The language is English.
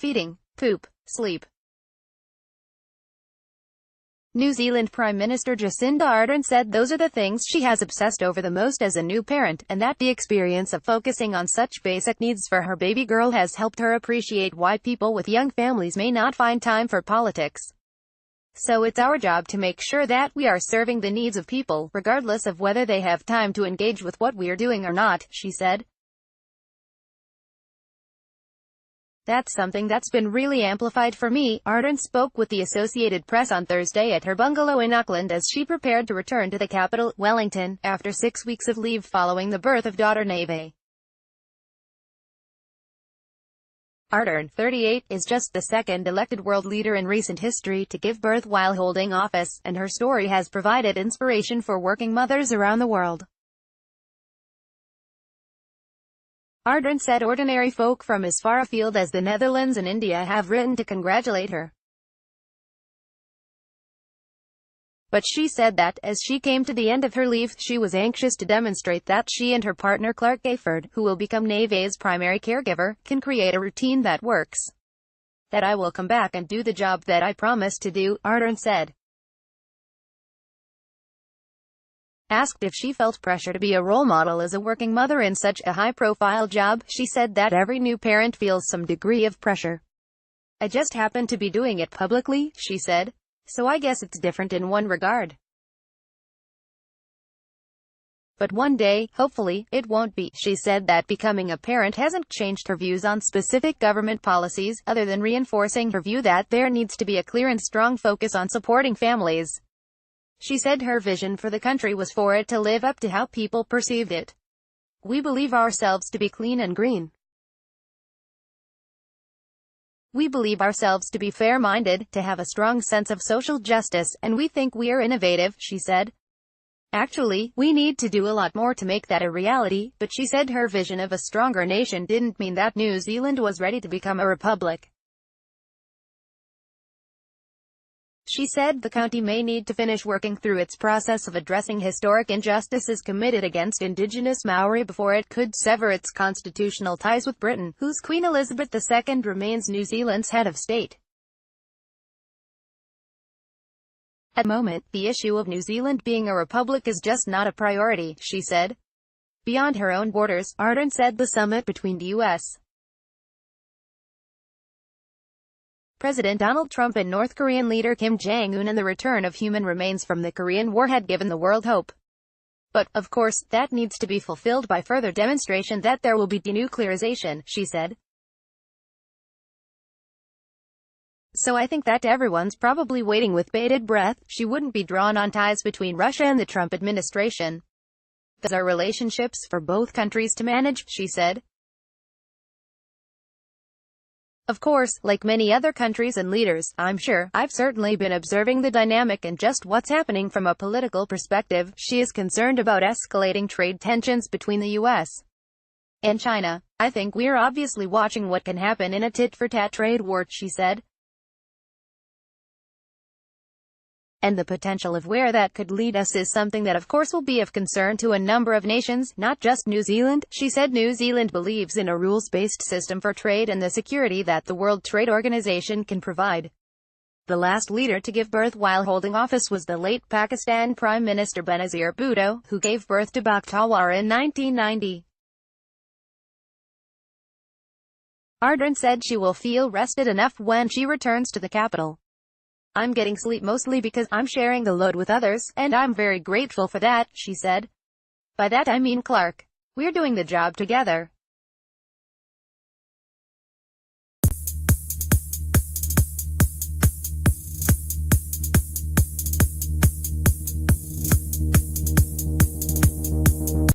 feeding, poop, sleep. New Zealand Prime Minister Jacinda Ardern said those are the things she has obsessed over the most as a new parent, and that the experience of focusing on such basic needs for her baby girl has helped her appreciate why people with young families may not find time for politics. So it's our job to make sure that we are serving the needs of people, regardless of whether they have time to engage with what we're doing or not, she said. That's something that's been really amplified for me, Ardern spoke with the Associated Press on Thursday at her bungalow in Auckland as she prepared to return to the capital, Wellington, after 6 weeks of leave following the birth of daughter Neve. Ardern, 38, is just the second elected world leader in recent history to give birth while holding office, and her story has provided inspiration for working mothers around the world. Ardern said ordinary folk from as far afield as the Netherlands and India have written to congratulate her. But she said that, as she came to the end of her leave, she was anxious to demonstrate that she and her partner Clark Gayford, who will become Neve's primary caregiver, can create a routine that works. That I will come back and do the job that I promised to do, Ardern said. Asked if she felt pressure to be a role model as a working mother in such a high-profile job, she said that every new parent feels some degree of pressure. I just happen to be doing it publicly, she said. So I guess it's different in one regard. But one day, hopefully, it won't be. She said that becoming a parent hasn't changed her views on specific government policies, other than reinforcing her view that there needs to be a clear and strong focus on supporting families. She said her vision for the country was for it to live up to how people perceived it. We believe ourselves to be clean and green. We believe ourselves to be fair-minded, to have a strong sense of social justice, and we think we are innovative, she said. Actually, we need to do a lot more to make that a reality, but she said her vision of a stronger nation didn't mean that New Zealand was ready to become a republic. She said the county may need to finish working through its process of addressing historic injustices committed against Indigenous Maori before it could sever its constitutional ties with Britain, whose Queen Elizabeth II remains New Zealand's head of state. At the moment, the issue of New Zealand being a republic is just not a priority, she said. Beyond her own borders, Ardern said the summit between the U.S. President Donald Trump and North Korean leader Kim Jong-un and the return of human remains from the Korean War had given the world hope. But, of course, that needs to be fulfilled by further demonstration that there will be denuclearization, she said. So I think that everyone's probably waiting with bated breath. She wouldn't be drawn on ties between Russia and the Trump administration. Those are relationships for both countries to manage, she said. Of course, like many other countries and leaders, I'm sure, I've certainly been observing the dynamic and just what's happening from a political perspective. She is concerned about escalating trade tensions between the U.S. and China. I think we're obviously watching what can happen in a tit-for-tat trade war, she said. And the potential of where that could lead us is something that of course will be of concern to a number of nations, not just New Zealand. She said New Zealand believes in a rules-based system for trade and the security that the World Trade Organization can provide. The last leader to give birth while holding office was the late Pakistan Prime Minister Benazir Bhutto, who gave birth to Bakhtiar in 1990. Ardern said she will feel rested enough when she returns to the capital. I'm getting sleep mostly because I'm sharing the load with others, and I'm very grateful for that, she said. By that I mean Clark. We're doing the job together.